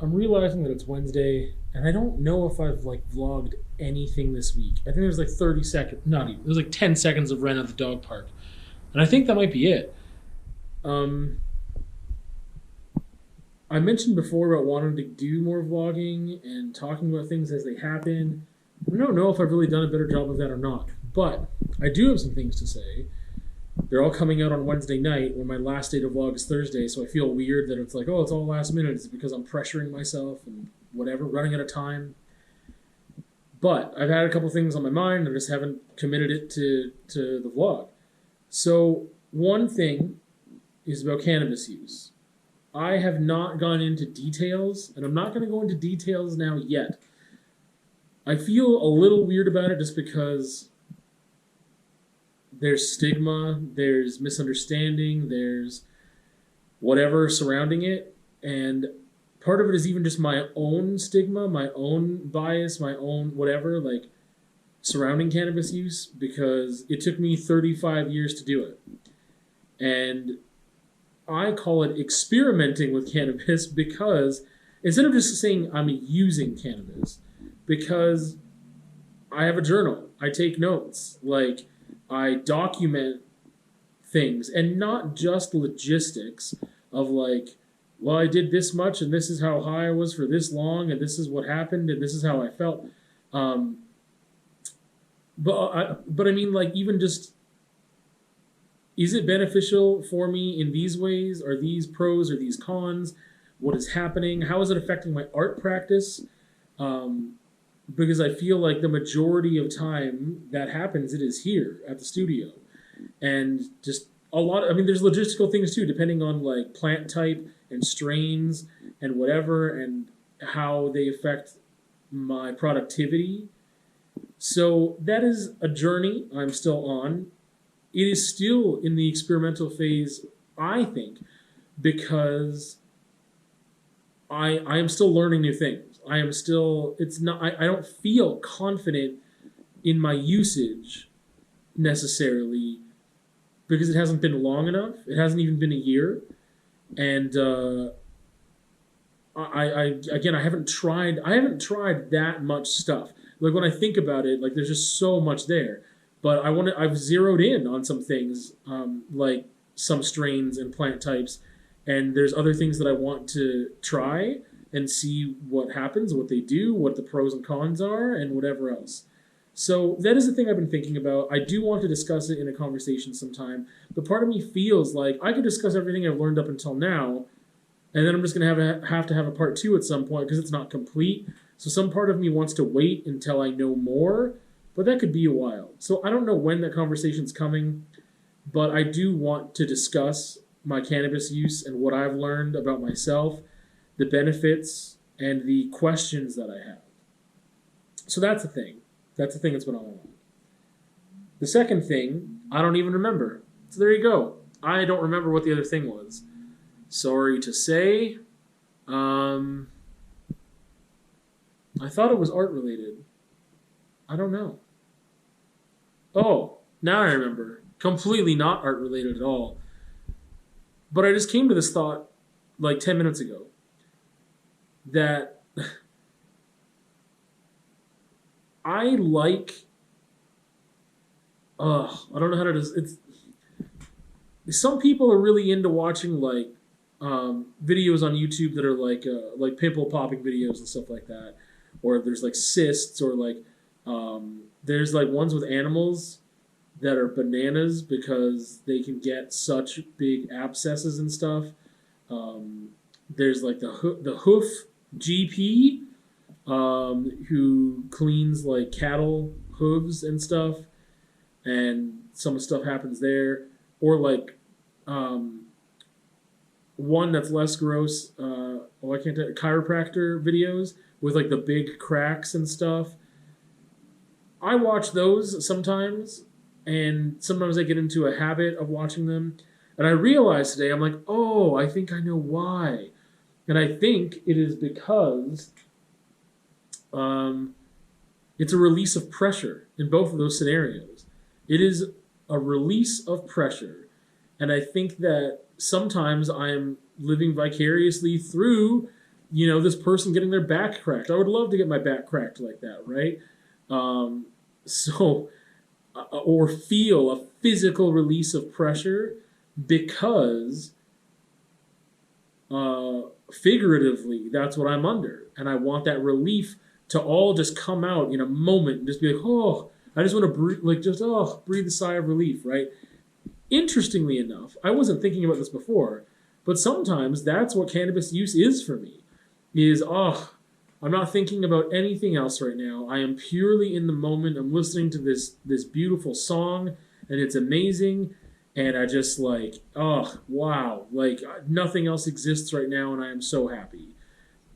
I'm realizing that it's Wednesday, and I don't know if I've like vlogged anything this week. I think there's like 30 seconds, not even. There's like 10 seconds of Wren at the dog park, and I think that might be it. Um, I mentioned before about wanting to do more vlogging and talking about things as they happen. I don't know if I've really done a better job of that or not, but I do have some things to say. They're all coming out on Wednesday night, when my last day to vlog is Thursday, so I feel weird that it's like, oh, it's all last minute. It's because I'm pressuring myself and whatever, running out of time. But I've had a couple things on my mind, I just haven't committed it to the vlog. So one thing is about cannabis use. I have not gone into details, and I'm not going to go into details now yet. I feel a little weird about it just because there's stigma, there's misunderstanding, there's whatever surrounding it. And part of it is even just my own stigma, my own bias, my own whatever, like surrounding cannabis use, because it took me 35 years to do it. And I call it experimenting with cannabis because instead of just saying I'm using cannabis, because I have a journal, I take notes, like I document things, and not just logistics of like, well, I did this much and this is how high I was for this long and this is what happened and this is how I felt. But I mean, like, even just, is it beneficial for me in these ways? Are these pros or these cons? What is happening? How is it affecting my art practice? Because I feel like the majority of time that happens, it is here at the studio. And just a lot, I mean, there's logistical things too, depending on like plant type and strains and whatever, and how they affect my productivity. So that is a journey I'm still on. It is still in the experimental phase, I think, because I am still learning new things. I am still, it's not, I don't feel confident in my usage necessarily because it hasn't been long enough. It hasn't even been a year. And again, I haven't tried that much stuff. Like when I think about it, like there's just so much there. But I've zeroed in on some things, like some strains and plant types, and there's other things that I want to try and see what happens, what they do, what the pros and cons are, and whatever else. So that is the thing I've been thinking about. I do want to discuss it in a conversation sometime, but part of me feels like I could discuss everything I've learned up until now, and then I'm just going to have to have a part two at some point because it's not complete. So some part of me wants to wait until I know more, but that could be a while. So I don't know when that conversation's coming, but I do want to discuss my cannabis use and what I've learned about myself, the benefits, and the questions that I have. So that's the thing. That's the thing that's been on my mind. The second thing, I don't even remember. So there you go. I don't remember what the other thing was. Sorry to say. I thought it was art related. I don't know. Oh, now I remember. Completely not art related at all. But I just came to this thought like 10 minutes ago that I like, I don't know how to, it's, some people are really into watching like videos on YouTube that are like pimple popping videos and stuff like that. Or there's like cysts, or like, there's like ones with animals that are bananas because they can get such big abscesses and stuff. There's like the hoof GP, who cleans like cattle hooves and stuff, and some stuff happens there. Or like one that's less gross. I can't tell, chiropractor videos with like the big cracks and stuff. I watch those sometimes, and sometimes I get into a habit of watching them. And I realized today, I'm like, oh, I think I know why. And I think it is because it's a release of pressure in both of those scenarios. It is a release of pressure. And I think that sometimes I'm living vicariously through this person getting their back cracked. I would love to get my back cracked like that, right? Or feel a physical release of pressure because figuratively, that's what I'm under. And I want that relief to all just come out in a moment and just be like, oh, I just want to breathe a sigh of relief, right? Interestingly enough, I wasn't thinking about this before, but sometimes that's what cannabis use is for me. I'm not thinking about anything else right now. I am purely in the moment. I'm listening to this beautiful song, and it's amazing. And I just wow. Nothing else exists right now, and I am so happy.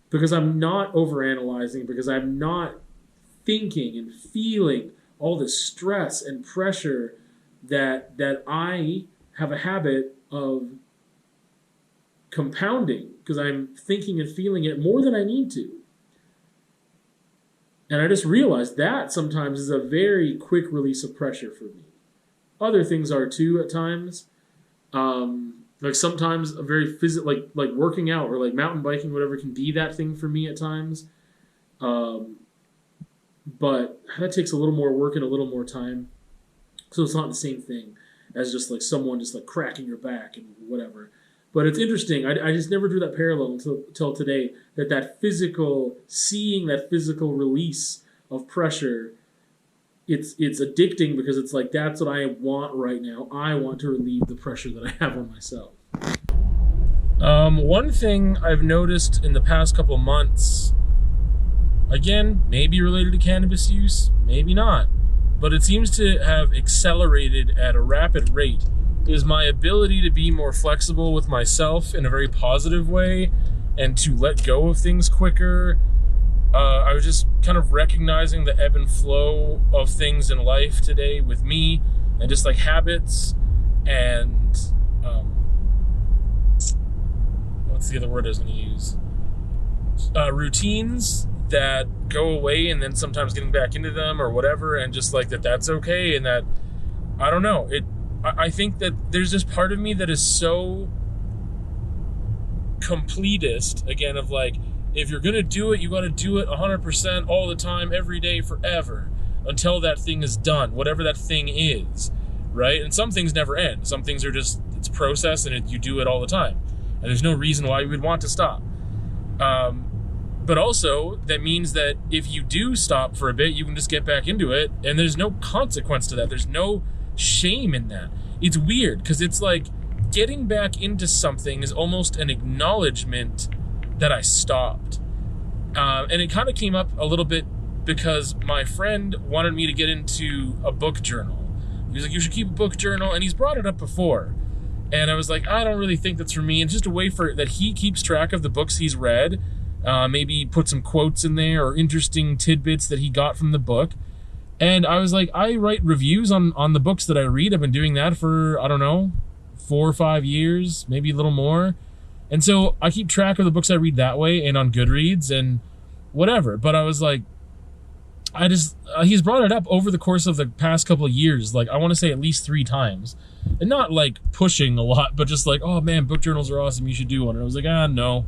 Because I'm not overanalyzing, because I'm not thinking and feeling all this stress and pressure that I have a habit of compounding, because I'm thinking and feeling it more than I need to. And I just realized that sometimes is a very quick release of pressure for me. Other things are too at times. Sometimes a very physical, like working out or like mountain biking, whatever, can be that thing for me at times. But that takes a little more work and a little more time. So it's not the same thing as just like someone just like cracking your back and whatever. But it's interesting. I just never drew that parallel until today, that physical, seeing that physical release of pressure, it's addicting, because it's like, that's what I want right now. I want to relieve the pressure that I have on myself. One thing I've noticed in the past couple months, again, maybe related to cannabis use, maybe not, but it seems to have accelerated at a rapid rate, is my ability to be more flexible with myself in a very positive way and to let go of things quicker. I was just kind of recognizing the ebb and flow of things in life today with me, and just like habits and what's the other word I was going to use? Routines that go away, and then sometimes getting back into them or whatever, and just like that's okay, and that, I don't know, I think that there's this part of me that is so completist, again, of like, if you're going to do it, you got to do it 100% all the time, every day, forever, until that thing is done, whatever that thing is, right? And some things never end. Some things are just, it's process, and you do it all the time. And there's no reason why you would want to stop. But also, that means that if you do stop for a bit, you can just get back into it, and there's no consequence to that. There's no shame in that. It's weird, because it's like getting back into something is almost an acknowledgement that I stopped. And it kind of came up a little bit because my friend wanted me to get into a book journal. He was like, you should keep a book journal, and he's brought it up before. And I was like, I don't really think that's for me. And just a way for that he keeps track of the books he's read, maybe put some quotes in there or interesting tidbits that he got from the book. And I was like, I write reviews on the books that I read. I've been doing that for, 4 or 5 years, maybe a little more. And so I keep track of the books I read that way, and on Goodreads and whatever. But I was like, he's brought it up over the course of the past couple of years. Like, I want to say at least 3 times, and not like pushing a lot, but just like, oh man, book journals are awesome. You should do one. And I was like, no.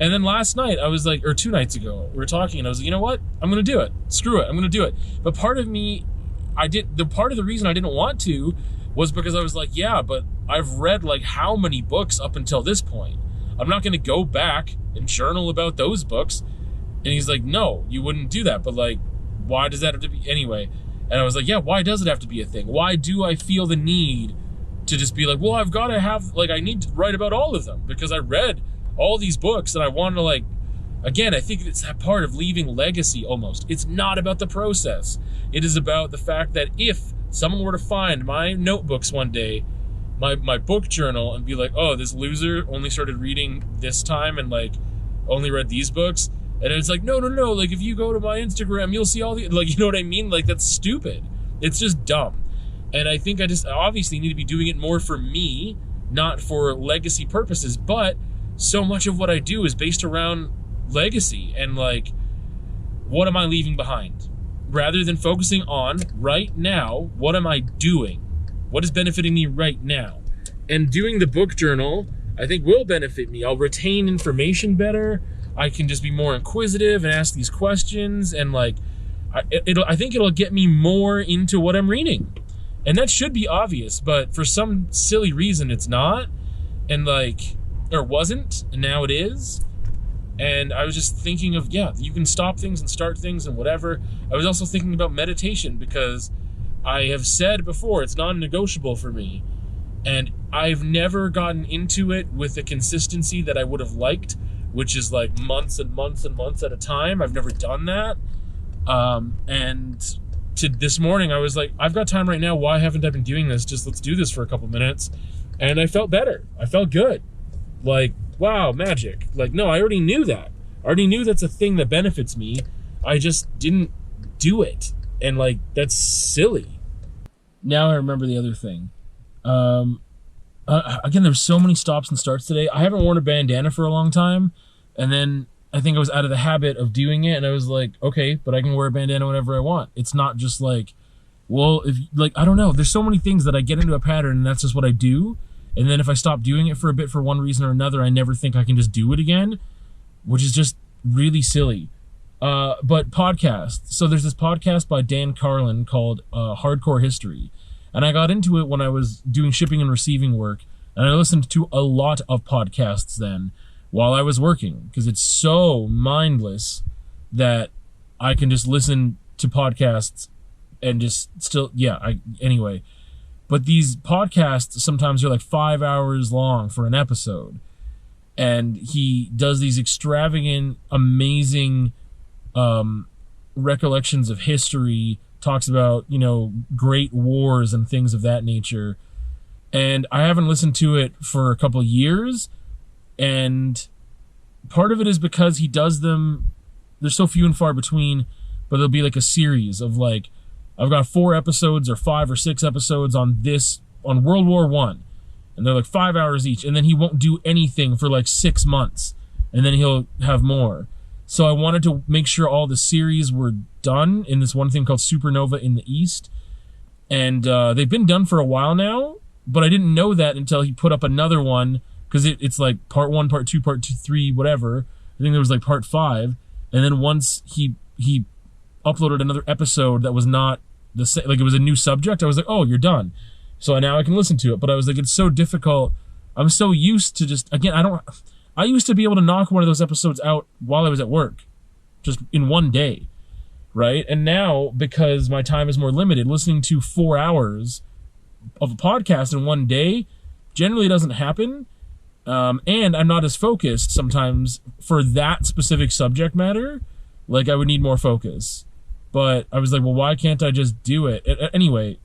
And then last night I was like, or 2 nights ago, we were talking, and I was like, you know what? I'm going to do it. Screw it. I'm going to do it. But part of me, part of the reason I didn't want to was because I was like, yeah, but I've read like how many books up until this point? I'm not going to go back and journal about those books. And he's like, no, you wouldn't do that. But like, why does that have to be anyway? And I was like, yeah, why does it have to be a thing? Why do I feel the need to just be like, well, I've got to have, like, I need to write about all of them because I read all these books and I want to, like, again, I think it's that part of leaving legacy almost. It's not about the process. It is about the fact that if someone were to find my notebooks one day, my book journal, and be like, oh, this loser only started reading this time and like only read these books. And it's like, no, like if you go to my Instagram, you'll see all the, like, you know what I mean? Like, that's stupid. It's just dumb. And I think I just obviously need to be doing it more for me, not for legacy purposes. But so much of what I do is based around legacy and like, what am I leaving behind? Rather than focusing on right now, what am I doing? What is benefiting me right now? And doing the book journal, I think, will benefit me. I'll retain information better. I can just be more inquisitive and ask these questions, and like I think it'll get me more into what I'm reading. And that should be obvious, but for some silly reason it's not, and like, or wasn't, and now it is. And I was just thinking of, yeah, you can stop things and start things and whatever. I was also thinking about meditation, because I have said before, it's non-negotiable for me. And I've never gotten into it with the consistency that I would have liked, which is like months and months and months at a time. I've never done that. And to this morning, I was like, I've got time right now. Why haven't I been doing this? Just let's do this for a couple minutes. And I felt better. I felt good. Like, wow, magic. Like, no, I already knew that. I already knew that's a thing that benefits me. I just didn't do it. And like, that's silly. Now I remember the other thing. Again, there's so many stops and starts today. I haven't worn a bandana for a long time. And then I think I was out of the habit of doing it. And I was like, okay, but I can wear a bandana whenever I want. It's not just like, well, if like, I don't know. There's so many things that I get into a pattern and that's just what I do. And then if I stop doing it for a bit for one reason or another, I never think I can just do it again, which is just really silly. But podcasts. So there's this podcast by Dan Carlin called Hardcore History. And I got into it when I was doing shipping and receiving work. And I listened to a lot of podcasts then while I was working, because it's so mindless that I can just listen to podcasts and just still, anyway. But these podcasts sometimes are like 5 hours long for an episode. And he does these extravagant, amazing recollections of history, talks about, great wars and things of that nature. And I haven't listened to it for a couple of years. And part of it is because he does them, they're so few and far between, but there'll be like a series of like, I've got 4 episodes or 5 or 6 episodes on World War I. And they're like 5 hours each. And then he won't do anything for like 6 months. And then he'll have more. So I wanted to make sure all the series were done in this one thing called Supernova in the East. And they've been done for a while now. But I didn't know that until he put up another one. Because it's like part 1, part 2, part 2, 3, whatever. I think there was like part 5. And then once he uploaded another episode that was not the same, like it was a new subject, I was like, oh, you're done. So now I can listen to it. But I was like, it's so difficult. I'm so used to just, again, I used to be able to knock one of those episodes out while I was at work, just in one day, right? And now, because my time is more limited, listening to 4 hours of a podcast in one day generally doesn't happen. And I'm not as focused sometimes for that specific subject matter. Like, I would need more focus. But I was like, well, why can't I just do it? Anyway,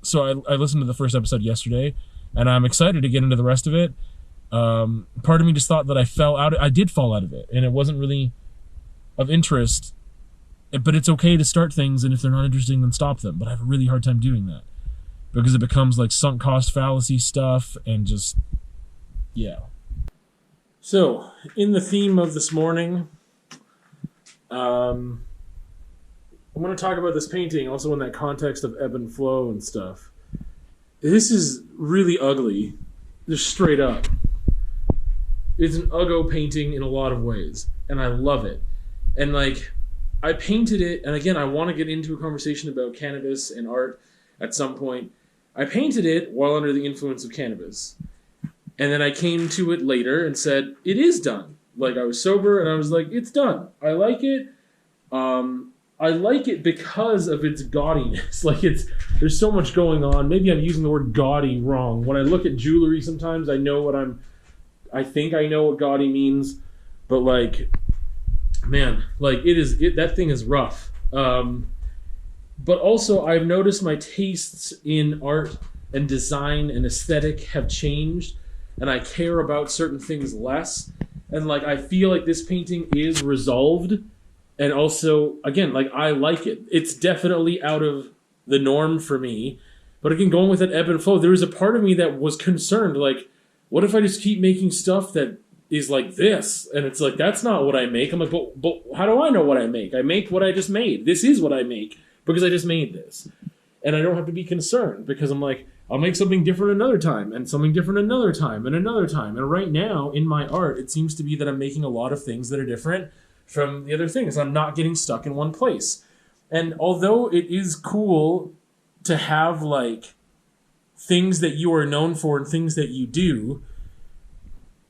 so I listened to the first episode yesterday, and I'm excited to get into the rest of it. Part of me just thought that I did fall out of it, and it wasn't really of interest. But it's okay to start things, and if they're not interesting, then stop them. But I have a really hard time doing that, because it becomes like sunk cost fallacy stuff, and just, yeah. So, in the theme of this morning, I'm going to talk about this painting also in that context of ebb and flow and stuff. This is really ugly, just straight up. It's an uggo painting in a lot of ways, and I love it. And like, I painted it, and again, I want to get into a conversation about cannabis and art at some point. I painted it while under the influence of cannabis. And then I came to it later and said, it is done. Like, I was sober, and I was like, it's done. I like it. I like it because of its gaudiness. Like, there's so much going on. Maybe I'm using the word gaudy wrong. When I look at jewelry sometimes, I think I know what gaudy means. But like, man, like that thing is rough. But also, I've noticed my tastes in art and design and aesthetic have changed, and I care about certain things less. And like, I feel like this painting is resolved. And also, again, like, I like it. It's definitely out of the norm for me. But again, going with that ebb and flow, there was a part of me that was concerned, like, what if I just keep making stuff that is like this? And it's like, that's not what I make. I'm like, but how do I know what I make? I make what I just made. This is what I make because I just made this. And I don't have to be concerned because I'm like, I'll make something different another time, and something different another time, and another time. And right now, in my art, it seems to be that I'm making a lot of things that are different from the other things. I'm not getting stuck in one place. And although it is cool to have, like, things that you are known for and things that you do,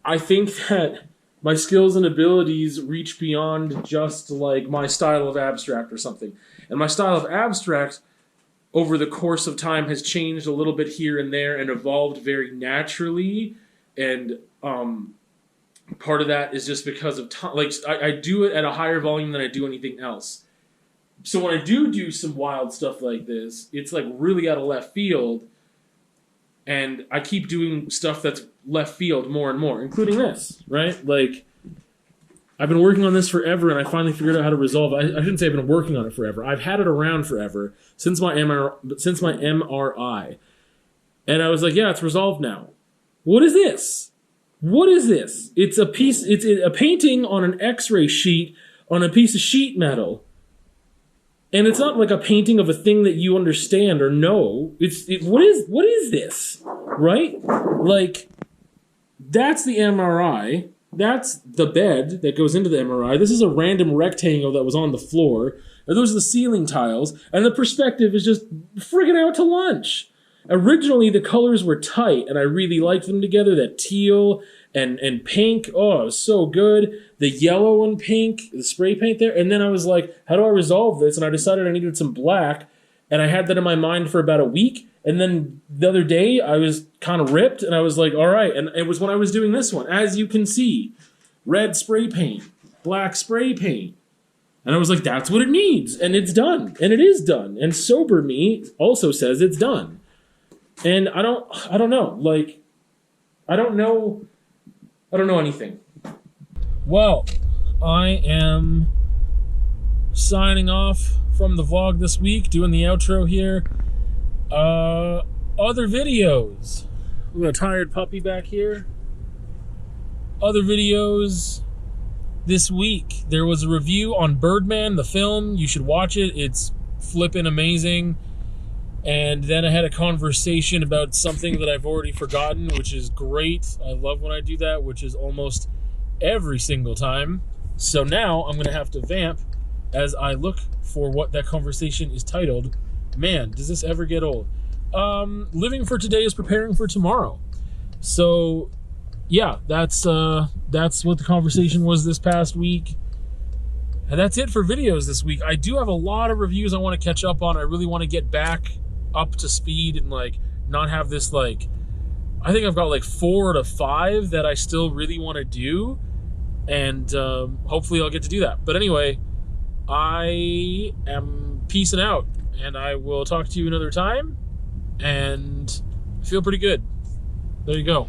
I think that my skills and abilities reach beyond just, like, my style of abstract or something. And my style of abstract, over the course of time, has changed a little bit here and there and evolved very naturally. And part of that is just because of time. Like, I do it at a higher volume than I do anything else. So when I do some wild stuff like this, it's, like, really out of left field. And I keep doing stuff that's left field more and more, including this, right? Like, I've been working on this forever, and I finally figured out how to resolve it. I shouldn't say I've been working on it forever. I've had it around forever, since my MRI. And I was like, yeah, it's resolved now. What is this? What is this? It's a painting on an X-ray sheet on a piece of sheet metal. And it's not like a painting of a thing that you understand or know. What is this? Right? Like, that's the MRI. That's the bed that goes into the MRI. This is a random rectangle that was on the floor. And those are the ceiling tiles. And the perspective is just friggin' out to lunch. Originally, the colors were tight, and I really liked them together. That teal and pink. Oh, it was so good. The yellow and pink, the spray paint there. And then I was like, how do I resolve this? And I decided I needed some black. And I had that in my mind for about a week. And then the other day, I was kind of ripped. And I was like, all right. And it was when I was doing this one. As you can see, red spray paint, black spray paint. And I was like, that's what it needs. And it's done. And it is done. And sober me also says it's done. And I don't know. Like, I don't know anything. Well, I am signing off from the vlog this week, doing the outro here. Other videos. We got a tired puppy back here. Other videos this week. There was a review on Birdman, the film. You should watch it. It's flippin' amazing. And then I had a conversation about something that I've already forgotten, which is great. I love when I do that, which is almost every single time. So now I'm going to have to vamp as I look for what that conversation is titled. Man, does this ever get old? Living for today is preparing for tomorrow. So yeah, that's what the conversation was this past week. And that's it for videos this week. I do have a lot of reviews I want to catch up on. I really want to get back up to speed and, like, not have this, like, I think I've got like 4 to 5 that I still really want to do. And hopefully I'll get to do that. But anyway, I am peacing out. And I will talk to you another time. And I feel pretty good. There you go.